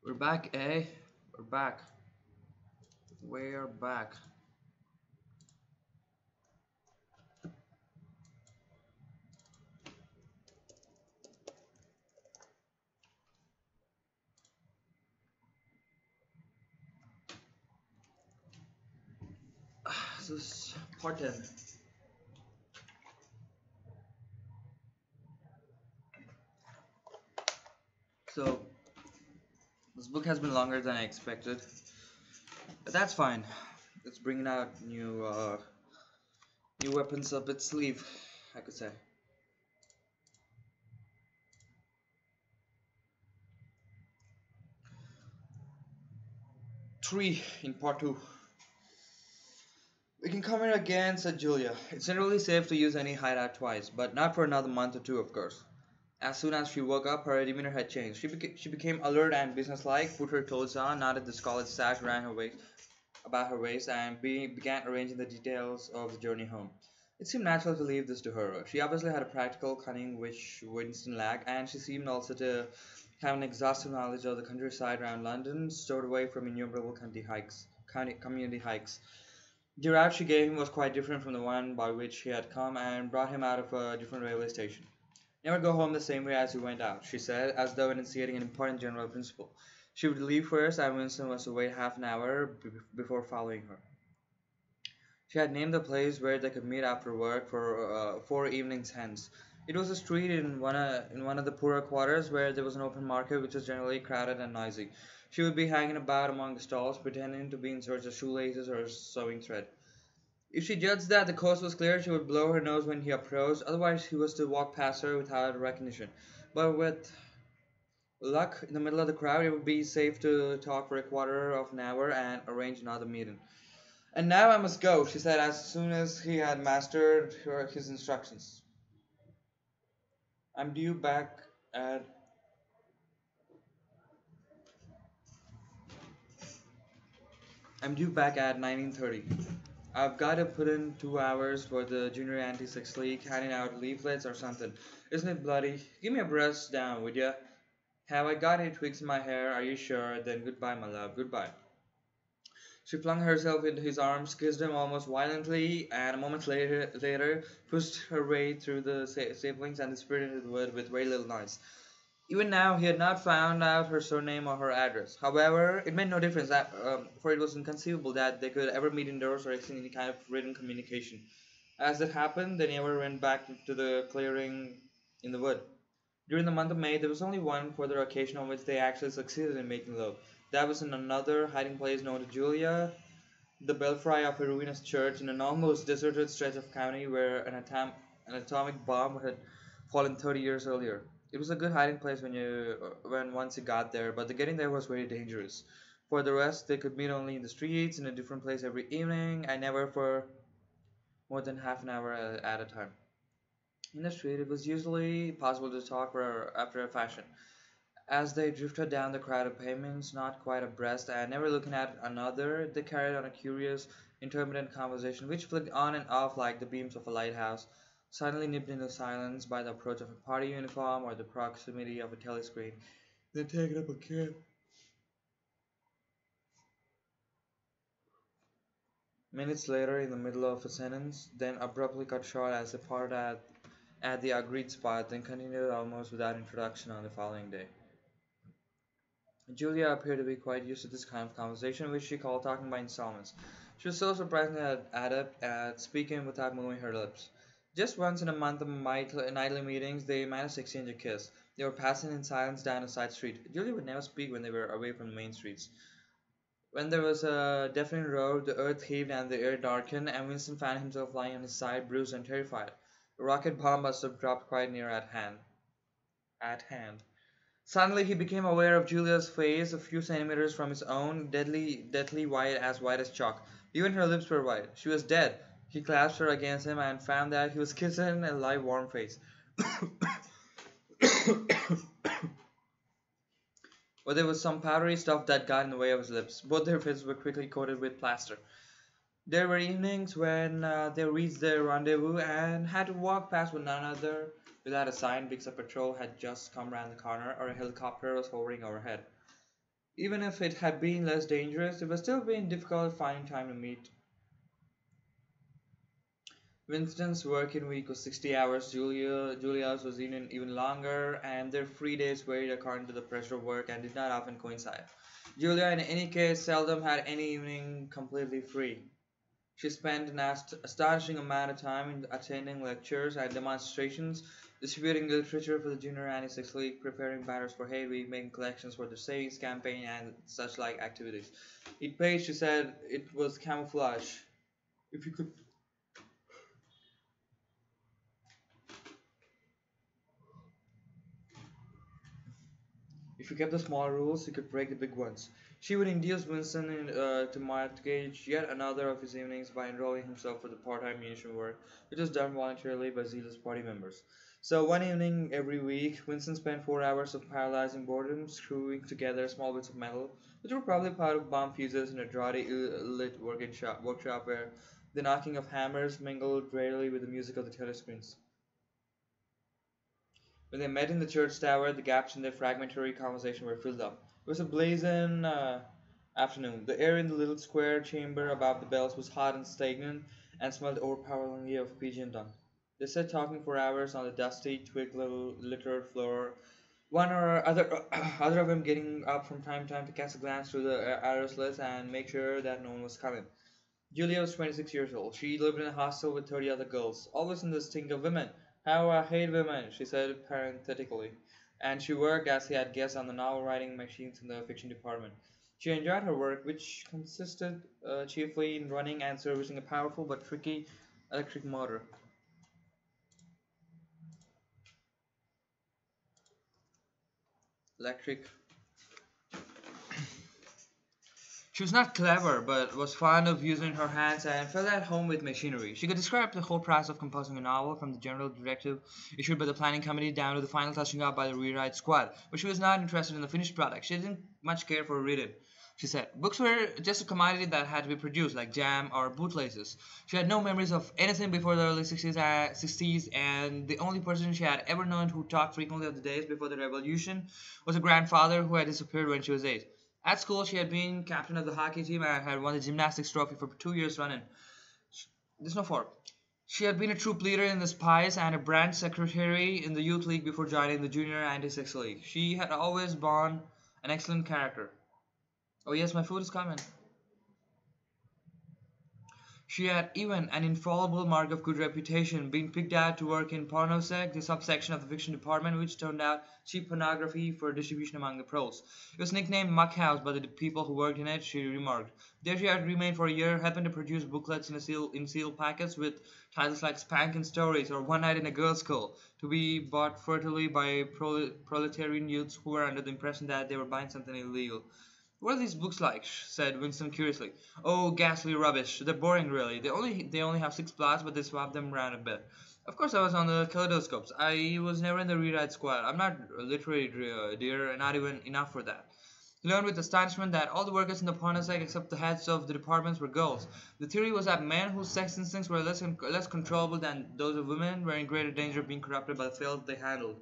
We're back, eh? We're back. We're back. This is part 10. So, this book has been longer than I expected, but that's fine. It's bringing out new weapons up its sleeve, I could say. 3 in part 2. We can come here again, said Julia. It's generally safe to use any hideout twice, but not for another month or two, of course. As soon as she woke up, her demeanor had changed. She became alert and businesslike, put her clothes on, knotted the scarlet sash around her waist, about her waist, and began arranging the details of the journey home. It seemed natural to leave this to her. She obviously had a practical cunning which Winston lacked, and she seemed also to have an exhaustive knowledge of the countryside around London, stored away from innumerable community hikes. The route she gave him was quite different from the one by which he had come, and brought him out of a different railway station. Never go home the same way as you went out, she said, as though enunciating an important general principle. She would leave first, and Winston was to wait half an hour before following her. She had named the place where they could meet after work for 4 evenings hence. It was a street in one of the poorer quarters where there was an open market which was generally crowded and noisy. She would be hanging about among the stalls, pretending to be in search of shoelaces or sewing thread. If she judged that the coast was clear, she would blow her nose when he approached, otherwise he was to walk past her without recognition. But with luck, in the middle of the crowd, it would be safe to talk for a quarter of an hour and arrange another meeting. And now I must go, she said as soon as he had mastered his instructions. I'm due back at I'm due back at 19:30. I've got to put in 2 hours for the Junior Anti-Sex League, handing out leaflets or something. Isn't it bloody? Give me a brush down, would ya? Have I got any twigs in my hair? Are you sure? Then goodbye, my love. Goodbye. She flung herself into his arms, kissed him almost violently, and a moment later pushed her way through the saplings and disappeared into the wood with very little noise. Even now, he had not found out her surname or her address. However, it made no difference, for it was inconceivable that they could ever meet indoors or exchange any kind of written communication. As it happened, they never went back to the clearing in the wood. During the month of May, there was only one further occasion on which they actually succeeded in making love. That was in another hiding place known to Julia, the belfry of a ruinous church in an almost deserted stretch of country where an atomic bomb had fallen 30 years earlier. It was a good hiding place when once you got there, but the getting there was very dangerous. For the rest, they could meet only in the streets, in a different place every evening, and never for more than half an hour at a time. In the street, it was usually possible to talk after a fashion. As they drifted down the crowded pavements, not quite abreast and never looking at another, they carried on a curious, intermittent conversation which flicked on and off like the beams of a lighthouse, suddenly nipped into silence by the approach of a party uniform or the proximity of a telescreen, then taken up again. Minutes later, in the middle of a sentence, then abruptly cut short as they parted at the agreed spot, then continued almost without introduction on the following day. Julia appeared to be quite used to this kind of conversation, which she called talking by installments. She was so surprisingly adept at speaking without moving her lips. Just once in a month of nightly meetings, they managed to exchange a kiss. They were passing in silence down a side street. Julia would never speak when they were away from the main streets. When there was a deafening roar, the earth heaved and the air darkened, and Winston found himself lying on his side, bruised and terrified. A rocket bomb must have dropped quite near at hand. At hand. Suddenly he became aware of Julia's face a few centimeters from his own, deathly white as chalk. Even her lips were white. She was dead. He clasped her against him and found that he was kissing a live, warm face. But there was some powdery stuff that got in the way of his lips. Both their faces were quickly coated with plaster. There were evenings when they reached their rendezvous and had to walk past one another without a sign because a patrol had just come round the corner or a helicopter was hovering overhead. Even if it had been less dangerous, it was still been difficult finding time to meet. Winston's working week was 60 hours, Julia's was even longer, and their free days varied according to the pressure of work and did not often coincide. Julia, in any case, seldom had any evening completely free. She spent an astonishing amount of time in attending lectures and demonstrations, distributing literature for the Junior Anti-Sex League, preparing banners for Hate Week, making collections for the savings campaign, and such like activities. It paid, she said, it was camouflage. If you could If you kept the small rules, you could break the big ones. She would induce Winston to mortgage yet another of his evenings by enrolling himself for the part-time munition work, which was done voluntarily by zealous party members. So one evening every week, Winston spent 4 hours of paralyzing boredom screwing together small bits of metal, which were probably part of bomb fuses in a draughty, lit workshop where the knocking of hammers mingled rarely with the music of the telescreens. When they met in the church tower, the gaps in their fragmentary conversation were filled up. It was a blazing afternoon. The air in the little square chamber above the bells was hot and stagnant, and smelled overpoweringly of pigeon dung. They sat talking for hours on the dusty, littered floor, one or other, other of them getting up from time to time to cast a glance through the arrow slits and make sure that no one was coming. Julia was 26 years old. She lived in a hostel with 30 other girls, always in the stink of women. How I hate women, she said parenthetically. And she worked, as he had guessed, on the novel writing machines in the fiction department. She enjoyed her work, which consisted chiefly in running and servicing a powerful but tricky electric motor. Electric She was not clever, but was fond of using her hands and felt at home with machinery. She could describe the whole process of composing a novel, from the general directive issued by the planning committee down to the final touching up by the rewrite squad. But she was not interested in the finished product. She didn't much care for reading. She said books were just a commodity that had to be produced, like jam or bootlaces. She had no memories of anything before the early 60s, and the only person she had ever known who talked frequently of the days before the revolution was a grandfather who had disappeared when she was 8. At school, she had been captain of the hockey team and had won the gymnastics trophy for 2 years running. There's no four. She had been a troop leader in the Spies and a branch secretary in the youth league before joining the junior anti-sex league. She had always borne an excellent character. Oh yes, my food is coming. She had even an infallible mark of good reputation, being picked out to work in Pornosec, the subsection of the fiction department, which turned out cheap pornography for distribution among the pros. It was nicknamed Muck House by the people who worked in it, she remarked. There she had remained for a year, helping to produce booklets in sealed packets with titles like Spankin' Stories or One Night in a Girls' School, to be bought furtively by proletarian youths who were under the impression that they were buying something illegal. "What are these books like?" said Winston curiously. "Oh, ghastly rubbish. They're boring, really. They only have 6 plots, but they swap them around a bit. Of course, I was on the kaleidoscopes. I was never in the rewrite squad. I'm not literary, dear, and not even enough for that." He learned with astonishment that all the workers in the Pornosec, except the heads of the departments, were girls. The theory was that men whose sex instincts were less controllable than those of women were in greater danger of being corrupted by the filth they handled.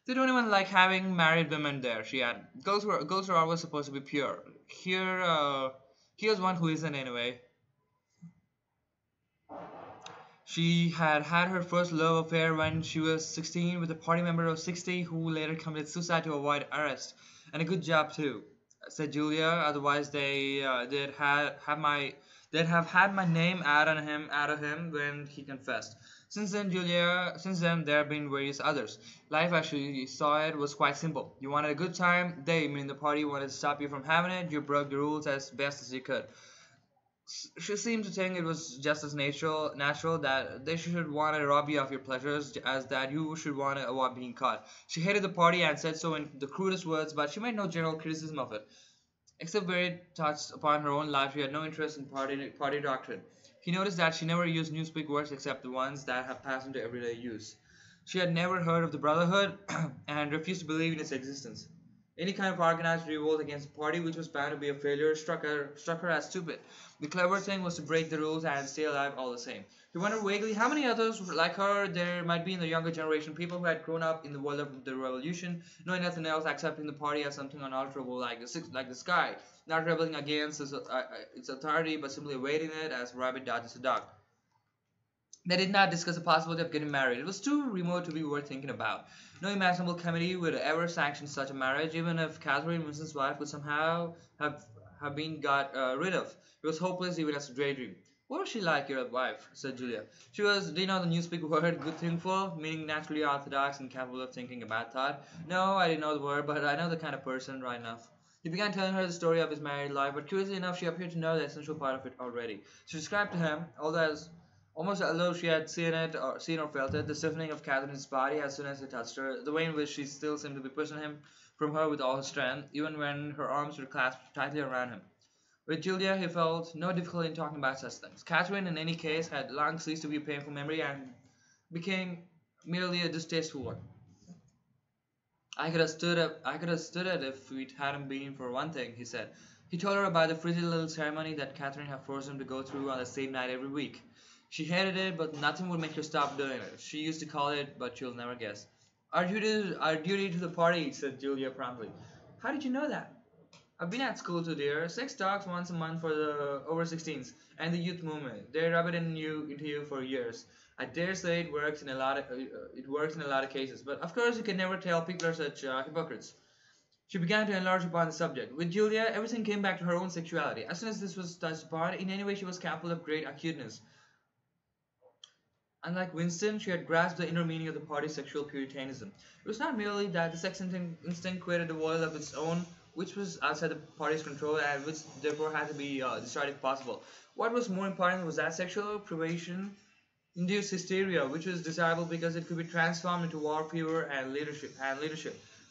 "They don't even like having married women there," she added. Girls are always supposed to be pure. Here's one who isn't anyway. She had had her first love affair when she was 16 with a party member of 60 who later committed suicide to avoid arrest. And a good job too, said Julia. Otherwise, they'd have had my name out of him when he confessed. Since then, there have been various others. Life as she saw it was quite simple. You wanted a good time, they, meaning the party, wanted to stop you from having it. You broke the rules as best as you could. She seemed to think it was just as natural that they should want to rob you of your pleasures as that you should want to avoid being caught. She hated the party and said so in the crudest words, but she made no general criticism of it. Except where it touched upon her own life, she had no interest in party doctrine. He noticed that she never used newspeak words except the ones that have passed into everyday use. She had never heard of the Brotherhood and refused to believe in its existence. Any kind of organized revolt against the party, which was bound to be a failure, struck her as stupid. The clever thing was to break the rules and stay alive all the same. He wondered vaguely how many others like her there might be in the younger generation, people who had grown up in the world of the revolution, knowing nothing else, accepting the party as something unalterable like like the sky, not rebelling against its authority, but simply awaiting it as a rabbit dodges a dog. They did not discuss the possibility of getting married. It was too remote to be worth thinking about. No imaginable committee would ever sanction such a marriage, even if Catherine Winston's wife would somehow have been got rid of. It was hopeless even as a daydream. What was she like, your wife? Said Julia. She was, do you know the newspeak word good thinkful, meaning naturally orthodox and capable of thinking a bad thought? No, I didn't know the word, but I know the kind of person right enough. He began telling her the story of his married life, but curiously enough, she appeared to know the essential part of it already. She described to him, although as almost as though she had seen or felt it, the stiffening of Catherine's body as soon as he touched her, the way in which she still seemed to be pushing him from her with all her strength, even when her arms were clasped tightly around him. With Julia, he felt no difficulty in talking about such things. Catherine, in any case, had long ceased to be a painful memory and became merely a distasteful one. I could have stood it if it hadn't been for one thing, he said. He told her about the frigid little ceremony that Catherine had forced him to go through on the same night every week. She hated it, but nothing would make her stop doing it. She used to call it, but you'll never guess. Our duty to the party, said Julia promptly. How did you know that? I've been at school too, dear. 6 talks once a month for the over 16s and the youth movement. They rub it into you for years. I dare say it works in a lot of cases, but of course you can never tell. People are such hypocrites. She began to enlarge upon the subject. With Julia, everything came back to her own sexuality. As soon as this was touched upon, in any way she was capable of great acuteness. Unlike Winston, she had grasped the inner meaning of the party's sexual puritanism. It was not merely that the sex instinct created a world of its own, which was outside the party's control and which therefore had to be destroyed if possible. What was more important was that sexual privation induced hysteria, which was desirable because it could be transformed into war fever and leadership.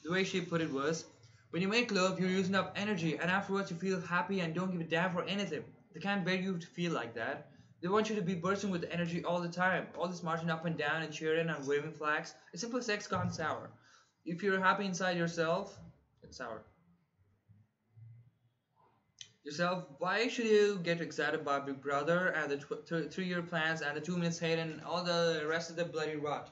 The way she put it was, when you make love, you're using up energy, and afterwards you feel happy and don't give a damn for anything. They can't bear you to feel like that. They want you to be bursting with energy all the time. All this marching up and down and cheering and waving flags. It's simply sex gone sour. If you're happy inside yourself, it's sour. Yourself, why should you get excited about Big Brother and the 3 year plans and the 2 minutes hate and all the rest of the bloody rot?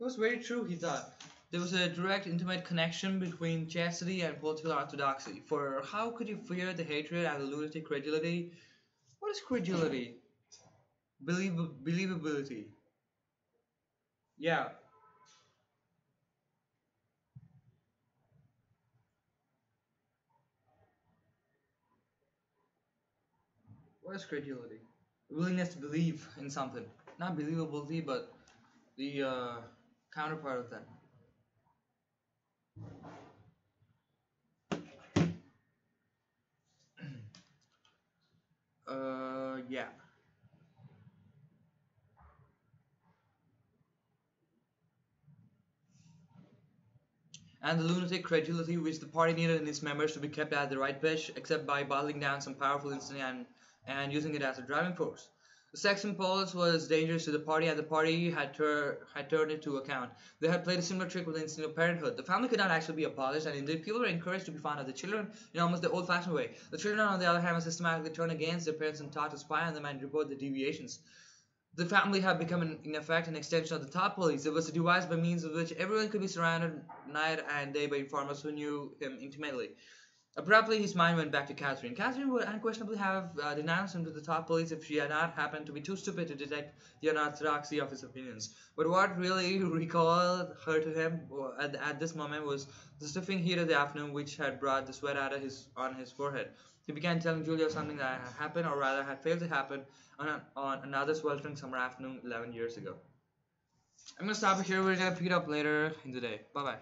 It was very true, he thought. There was a direct, intimate connection between chastity and political orthodoxy. For how could you fear the hatred and the lunatic credulity? What is credulity? Believability. Yeah, what is credulity? Willingness to believe in something. Not believability, but the counterpart of that. Yeah. And the lunatic credulity which the party needed in its members to be kept at the right pitch, except by bottling down some powerful instinct and using it as a driving force. The sex impulse was dangerous to the party, and the party had turned it to account. They had played a similar trick with the instinct of parenthood. The family could not actually be abolished, and indeed people were encouraged to be fond of the children in almost the old-fashioned way. The children, on the other hand, were systematically turned against their parents and taught to spy on them and report the deviations. The family had become, in effect, an extension of the thought police. It was a device by means of which everyone could be surrounded night and day by informers who knew him intimately. Abruptly, his mind went back to Catherine. Catherine would unquestionably have denounced him to the thought police if she had not happened to be too stupid to detect the unorthodoxy of his opinions. But what really recalled her to him at this moment was the stiffing heat of the afternoon, which had brought the sweat out of on his forehead. He began telling Julia something that had happened, or rather had failed to happen, on another sweltering summer afternoon 11 years ago. I'm gonna stop it here. We're gonna pick it up later in the day. Bye bye.